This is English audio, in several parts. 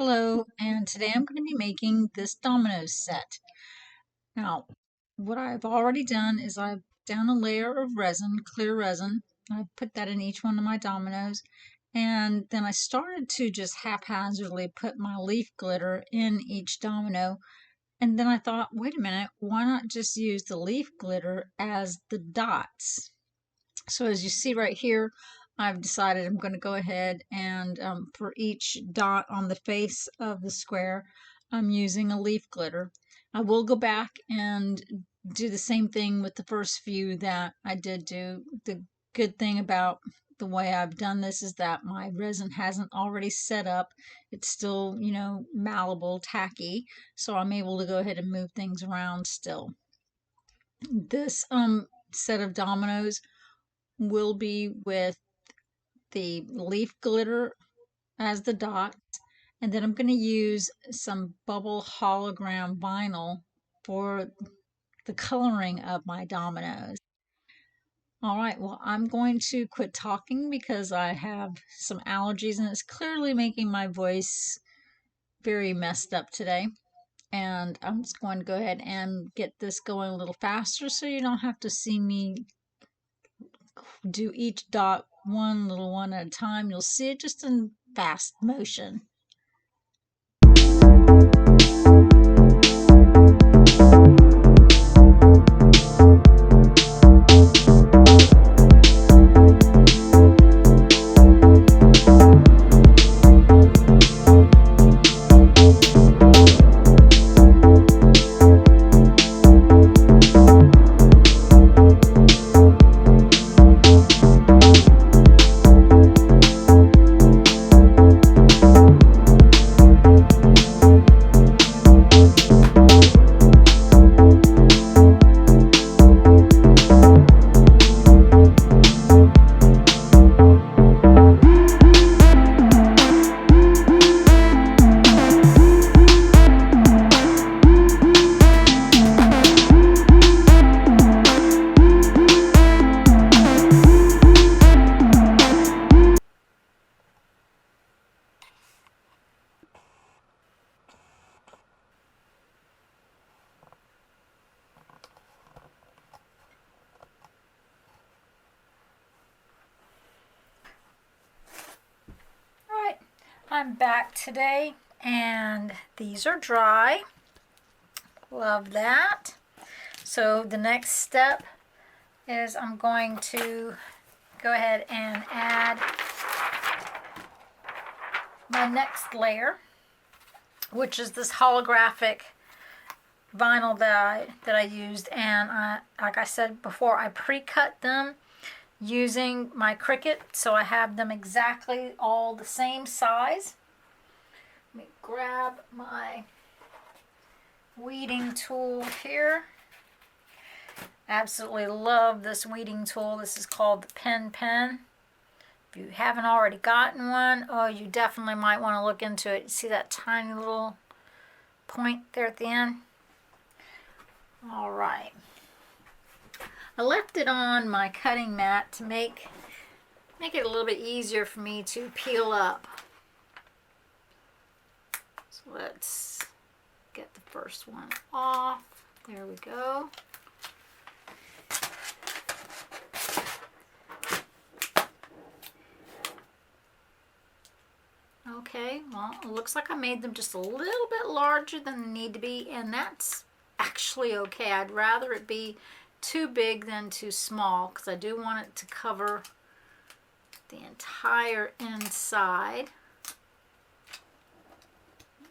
Hello, and today I'm going to be making this domino set. Now, what I've already done is I've down a layer of resin, clear resin. I put that in each one of my dominoes, and then I started to just haphazardly put my leaf glitter in each domino. And then I thought, wait a minute, why not just use the leaf glitter as the dots? So as you see right here, I've decided I'm going to go ahead and for each dot on the face of the square, I'm using a leaf glitter. I will go back and do the same thing with the first few that I did do. The good thing about the way I've done this is that my resin hasn't already set up. It's still, malleable, tacky, so I'm able to go ahead and move things around still. This set of dominoes will be with the leaf glitter as the dots, and then I'm going to use some bubble hologram vinyl for the coloring of my dominoes. All right, well, I'm going to quit talking because I have some allergies and it's clearly making my voice very messed up today. And I'm just going to go ahead and get this going a little faster so you don't have to see me do each dot one little one at a time. You'll see it just in fast motion. I'm back today and these are dry. Love that. So the next step is I'm going to go ahead and add my next layer, which is this holographic vinyl that I used, and like I said before, I pre-cut them using my Cricut, so I have them exactly all the same size. Let me grab my weeding tool here. Absolutely love this weeding tool. This is called the Pen. If you haven't already gotten one, oh, you definitely might want to look into it. See that tiny little point there at the end? All right. I left it on my cutting mat to make it a little bit easier for me to peel up. So let's get the first one off. There we go. Okay, well, it looks like I made them just a little bit larger than they need to be, and that's actually okay. I'd rather it be too big than too small because I do want it to cover the entire inside.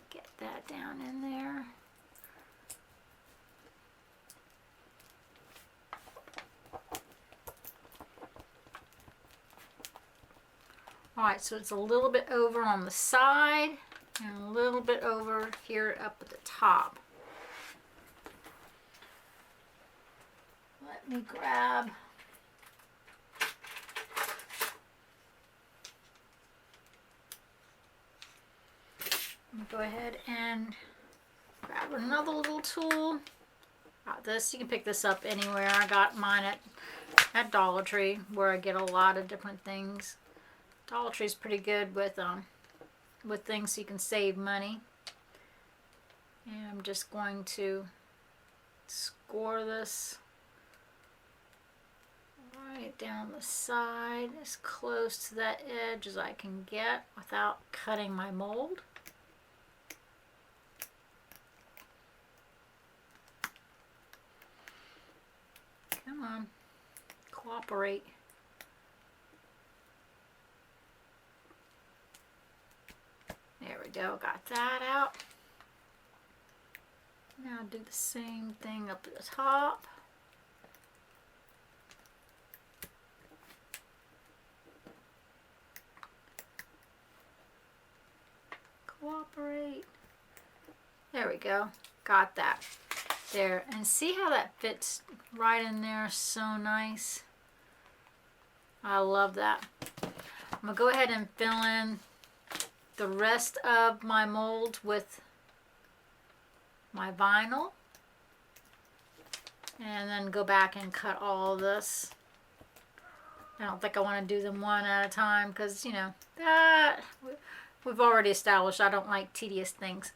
Get that down in there. Alright, so it's a little bit over on the side and a little bit over here up at the top. Let me grab go ahead and grab another little tool. This, you can pick this up anywhere. I got mine at Dollar Tree, where I get a lot of different things. Dollar Tree's pretty good with with things so you can save money. And I'm just going to score this right down the side as close to that edge as I can get without cutting my mold. Come on, cooperate. There we go, got that out. Now do the same thing up at the top. Cooperate. There we go, got that. There, and see how that fits right in there, so nice. I love that. I'm gonna go ahead and fill in the rest of my mold with my vinyl, and then go back and cut all of this. I don't think I want to do them one at a time because, you know, that we've already established I don't like tedious things.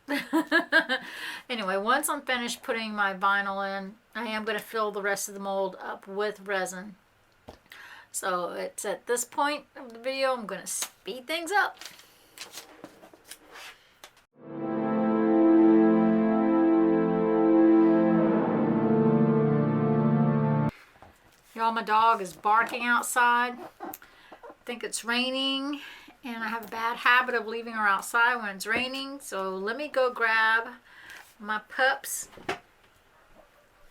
Anyway, once I'm finished putting my vinyl in, I am going to fill the rest of the mold up with resin. So it's at this point of the video I'm going to speed things up. Y'all, my dog is barking outside. I think it's raining, and I have a bad habit of leaving her outside when it's raining. So let me go grab my pups.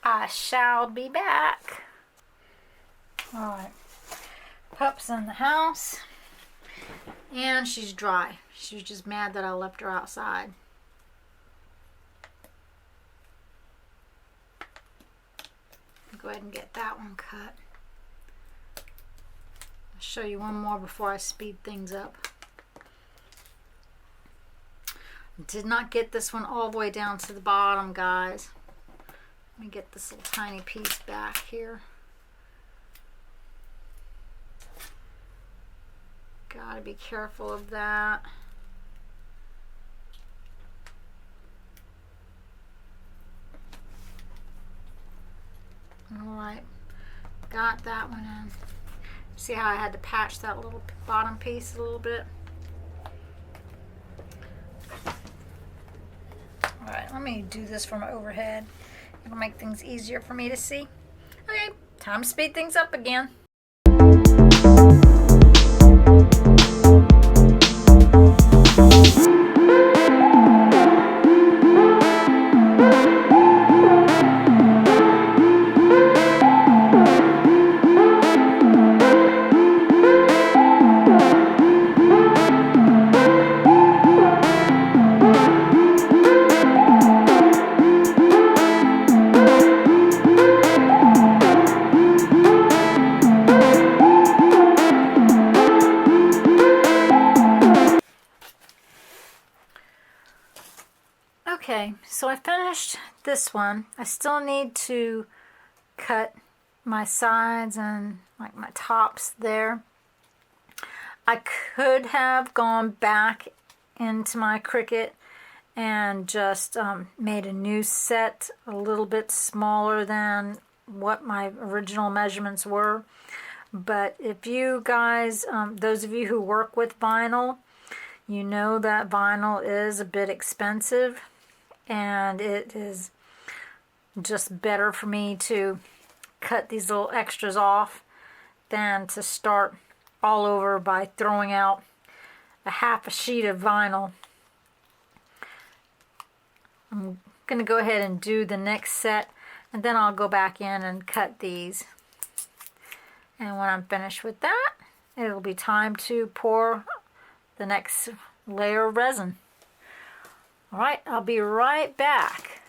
I shall be back. All right, Pup's in the house, and she's dry. She's just mad that I left her outside. Go ahead and get that one cut. I'll show you one more before I speed things up. Did not get this one all the way down to the bottom, guys. Let me get this little tiny piece back here. Gotta be careful of that. Alright, got that one in. See how I had to patch that little bottom piece a little bit? Alright, let me do this from overhead. It'll make things easier for me to see. Okay, time to speed things up again. Okay, so I finished this one. I still need to cut my sides and like my tops there. I could have gone back into my Cricut and just made a new set a little bit smaller than what my original measurements were. But if you guys, those of you who work with vinyl, you know that vinyl is a bit expensive. And it is just better for me to cut these little extras off than to start all over by throwing out a half a sheet of vinyl. I'm going to go ahead and do the next set, and then I'll go back in and cut these. And when I'm finished with that, it'll be time to pour the next layer of resin. Alright, I'll be right back.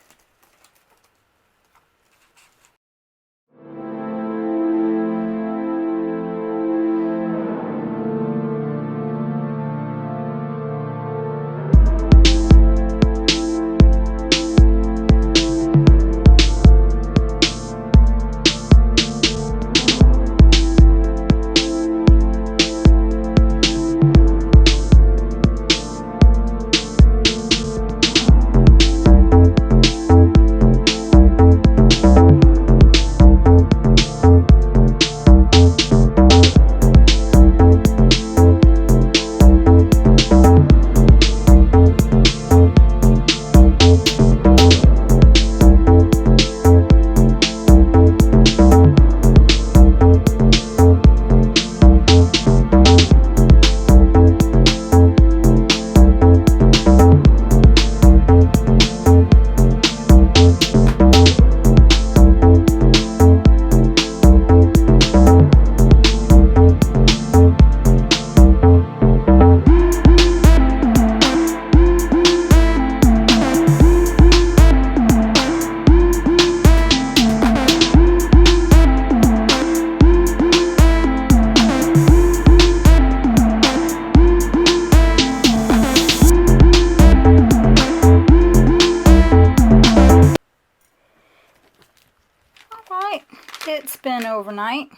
in overnight.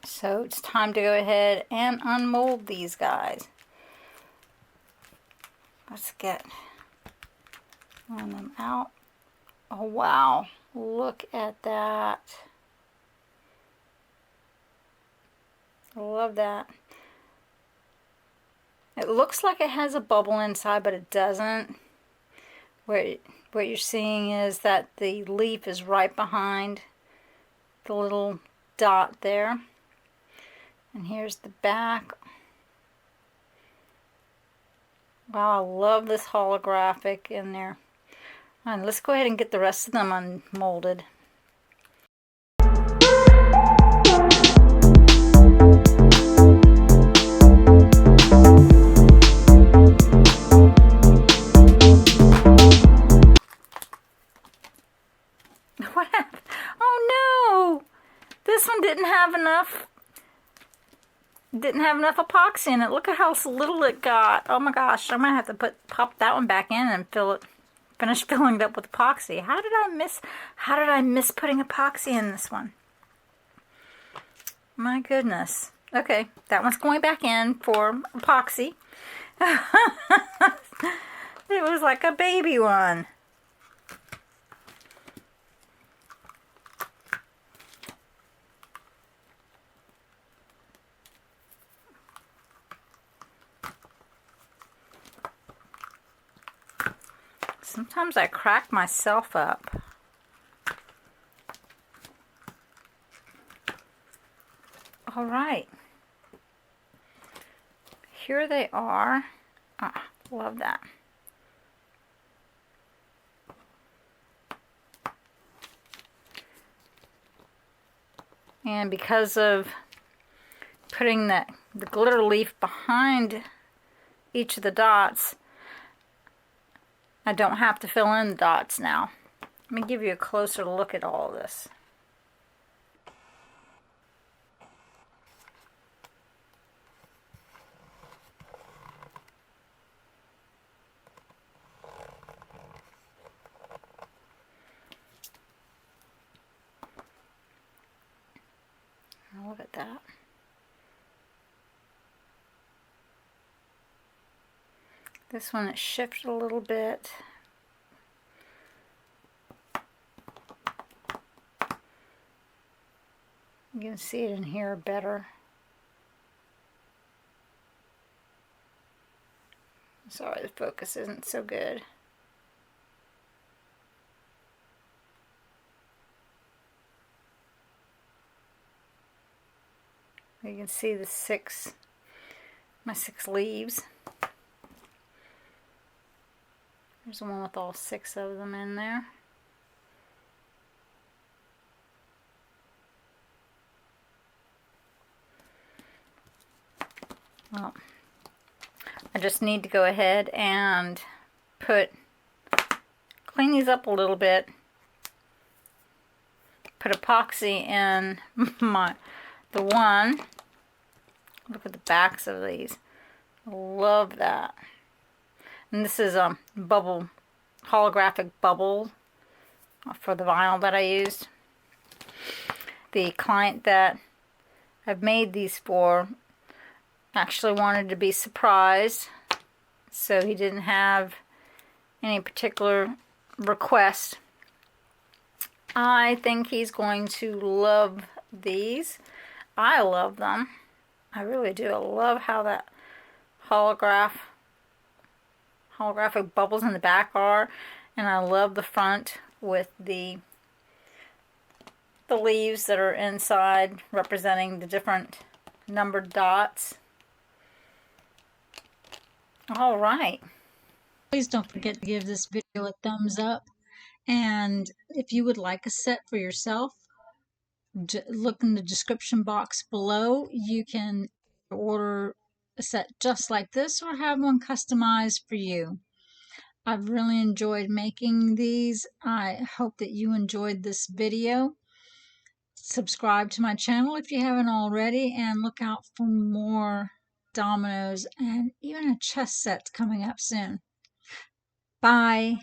So it's time to go ahead and unmold these guys. Let's get one of them out. Oh wow, look at that. I love that. It looks like it has a bubble inside, but it doesn't. What you're seeing is that the leaf is right behind the little dot there. And here's the back. Wow, I love this holographic in there. All right, let's go ahead and get the rest of them unmolded. What happened? Oh no! This one didn't have enough epoxy in it. Look at how little it got. Oh my gosh, I'm gonna have to pop that one back in and finish filling it up with epoxy. How did I miss putting epoxy in this one? My goodness. Okay, that one's going back in for epoxy. It was like a baby one. Sometimes I crack myself up. All right. Here they are. Ah, love that. And because of putting the glitter leaf behind each of the dots, I don't have to fill in the dots now. Let me give you a closer look at all of this. Look at that. This one is shifted a little bit. You can see it in here better. Sorry, the focus isn't so good. You can see the my six leaves. There's one with all 6 of them in there. Well, I just need to go ahead and clean these up a little bit, put epoxy in the one. Look at the backs of these. I love that. And this is a holographic bubble for the vinyl that I used. The client that I've made these for actually wanted to be surprised, so he didn't have any particular request. I think he's going to love these. I love them. I really do. I love how that holographic bubbles in the back are, and I love the front with the leaves that are inside representing the different numbered dots. All right. Please don't forget to give this video a thumbs up. And if you would like a set for yourself, look in the description box below. You can order a set just like this or have one customized for you. I've really enjoyed making these. I hope that you enjoyed this video. Subscribe to my channel if you haven't already, and look out for more dominoes and even a chess set coming up soon. Bye.